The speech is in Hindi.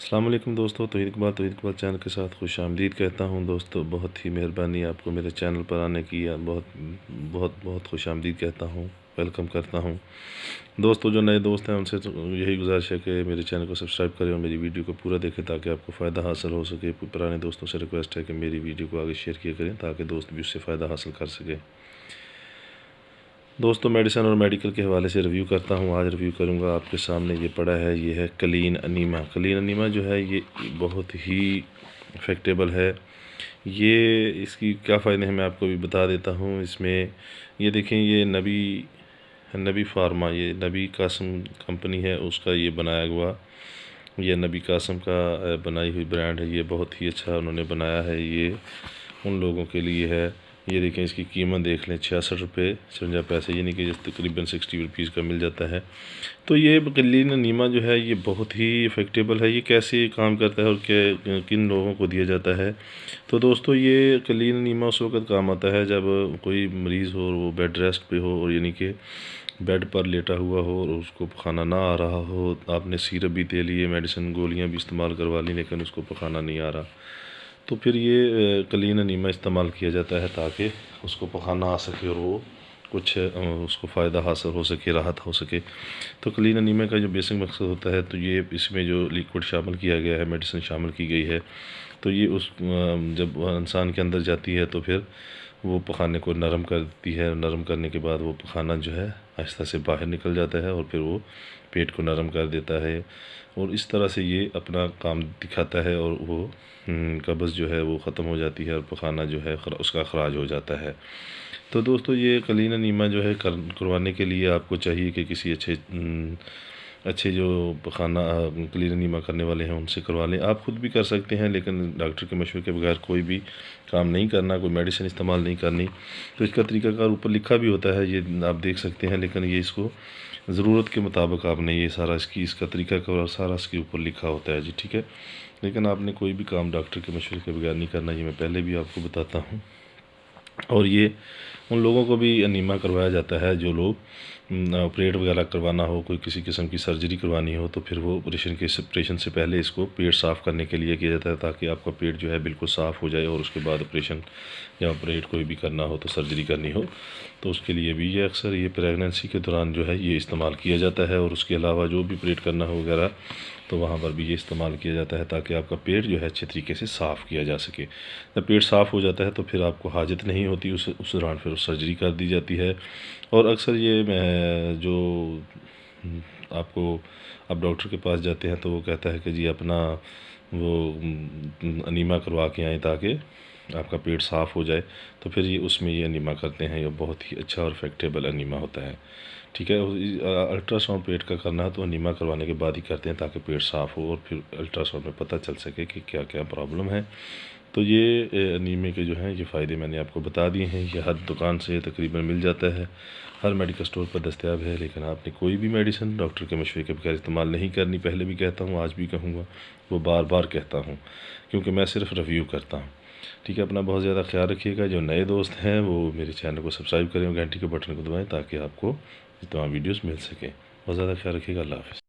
अस्सलाम वालेकुम दोस्तों, तौहीद इकबाल चैनल के साथ खुश आमदीद कहता हूँ। दोस्तों बहुत ही मेहरबानी आपको मेरे चैनल पर आने की, बहुत बहुत बहुत खुश आमदीद कहता हूँ, वेलकम करता हूँ। दोस्तों जो नए दोस्त हैं उनसे तो यही गुजारिश है कि मेरे चैनल को सब्सक्राइब करें और मेरी वीडियो को पूरा देखें ताकि आपको फ़ायदा हासिल हो सके। पुराने दोस्तों से रिक्वेस्ट है कि मेरी वीडियो को आगे शेयर किया करें ताकि दोस्त भी उससे फ़ायदा हासिल कर सकें। दोस्तों मेडिसिन और मेडिकल के हवाले से रिव्यू करता हूँ। आज रिव्यू करूँगा, आपके सामने ये पड़ा है, ये है क्लीन अनीमा। क्लीन अनीमा जो है ये बहुत ही इफ़ेक्टेबल है। ये इसकी क्या फ़ायदे हैं मैं आपको भी बता देता हूँ। इसमें ये देखें, ये नबी फार्मा, ये नबी कासम कंपनी है, उसका ये बनाया हुआ, ये नबी कासम का बनाई हुई ब्रांड है। ये बहुत ही अच्छा उन्होंने बनाया है, ये उन लोगों के लिए है। ये देखें, इसकी कीमत देख लें, 66 रुपये 57 पैसे, यानी कि तकरीबन 60 रुपीज़ का मिल जाता है। तो ये क्लीन अनीमा जो है ये बहुत ही इफ़ेक्टेबल है। ये कैसे काम करता है और किन लोगों को दिया जाता है। तो दोस्तों ये क्लीन अनीमा उस वक़्त काम आता है जब कोई मरीज़ हो और वो बेड रेस्ट पे हो, और यानी कि बेड पर लेटा हुआ हो और उसको पखाना ना आ रहा हो। आपने सिरप भी दे लिए, मेडिसिन गोलियाँ भी इस्तेमाल करवा ली, लेकिन उसको पखाना नहीं आ रहा, तो फिर ये क्लीन अनीमा इस्तेमाल किया जाता है ताकि उसको पखाना आ सके और वो कुछ उसको फ़ायदा हासिल हो सके, राहत हो सके। तो क्लीन अनीमा का जो बेसिक मकसद होता है, तो ये इसमें जो लिक्विड शामिल किया गया है, मेडिसिन शामिल की गई है, तो ये जब इंसान के अंदर जाती है तो फिर वो पखाने को नरम कर देती है। नरम करने के बाद वो पखाना जो है आहिस्ता से बाहर निकल जाता है और फिर वो पेट को नरम कर देता है, और इस तरह से ये अपना काम दिखाता है, और वो कब्ज़ जो है वो ख़त्म हो जाती है और पखाना जो है उसका अखराज हो जाता है। तो दोस्तों ये क्लीन अनीमा जो है करवाने के लिए आपको चाहिए कि किसी अच्छे जो पखाना क्लीन अनीमा करने वाले हैं उनसे करवा लें। आप ख़ुद भी कर सकते हैं, लेकिन डॉक्टर के मशवरे के बगैर कोई भी काम नहीं करना, कोई मेडिसिन इस्तेमाल नहीं करनी। तो इसका तरीक़ाकार ऊपर लिखा भी होता है, ये आप देख सकते हैं, लेकिन ये इसको ज़रूरत के मुताबिक आपने ये सारा इसका तरीक़ाकार सारा इसके ऊपर लिखा होता है जी, ठीक है। लेकिन आपने कोई भी काम डॉक्टर के मशवरे के बगैर नहीं करना, ये मैं पहले भी आपको बताता हूँ। और ये उन लोगों को भी अनीमा करवाया जाता है जो लोग ऑपरेट वगैरह करवाना हो, कोई किसी किस्म की सर्जरी करवानी हो, तो फिर वो ऑपरेशन से पहले इसको पेट साफ़ करने के लिए किया जाता है ताकि आपका पेट जो है बिल्कुल साफ़ हो जाए, और उसके बाद ऑपरेशन या ऑपरेट कोई भी करना हो, तो सर्जरी करनी हो, तो उसके लिए भी ये अक्सर ये प्रेगनेंसी के दौरान जो है ये इस्तेमाल किया जाता है। और उसके अलावा जो भी ऑपरेट करना हो वगैरह, तो वहाँ पर भी ये इस्तेमाल किया जाता है ताकि आपका पेट जो है अच्छे तरीके से साफ़ किया जा सके। जब पेट साफ़ हो जाता है तो फिर आपको हाजत नहीं होती उस दौरान फिर सर्जरी कर दी जाती है। और अक्सर ये जो आपको आप डॉक्टर के पास जाते हैं तो वो कहता है कि जी अपना वो अनीमा करवा के आएँ ताकि आपका पेट साफ़ हो जाए, तो फिर ये उसमें ये अनीमा करते हैं। ये बहुत ही अच्छा और इफ़ेक्टेबल अनीमा होता है, ठीक है। अल्ट्रासाउंड पेट का करना है तो अनीमा करवाने के बाद ही करते हैं ताकि पेट साफ़ हो, और फिर अल्ट्रासाउंड में पता चल सके कि क्या क्या प्रॉब्लम है। तो ये अनीमे के जो हैं ये फ़ायदे मैंने आपको बता दिए हैं। ये हर दुकान से तकरीबन मिल जाता है, हर मेडिकल स्टोर पर दस्तयाब है। लेकिन आपने कोई भी मेडिसिन डॉक्टर के मशवरे के बगैर इस्तेमाल नहीं करनी। पहले भी कहता हूँ, आज भी कहूँगा, वो बार बार कहता हूँ, क्योंकि मैं सिर्फ रिव्यू करता हूँ, ठीक है। अपना बहुत ज़्यादा ख्याल रखिएगा। जो नए दोस्त हैं वो मेरे चैनल को सब्सक्राइब करें और घंटी के बटन को दबाएँ ताकि आपको तमाम वीडियोज़ मिल सकें। बहुत ज़्यादा ख्याल रखिएगा। अल्लाह हाफ़िज़।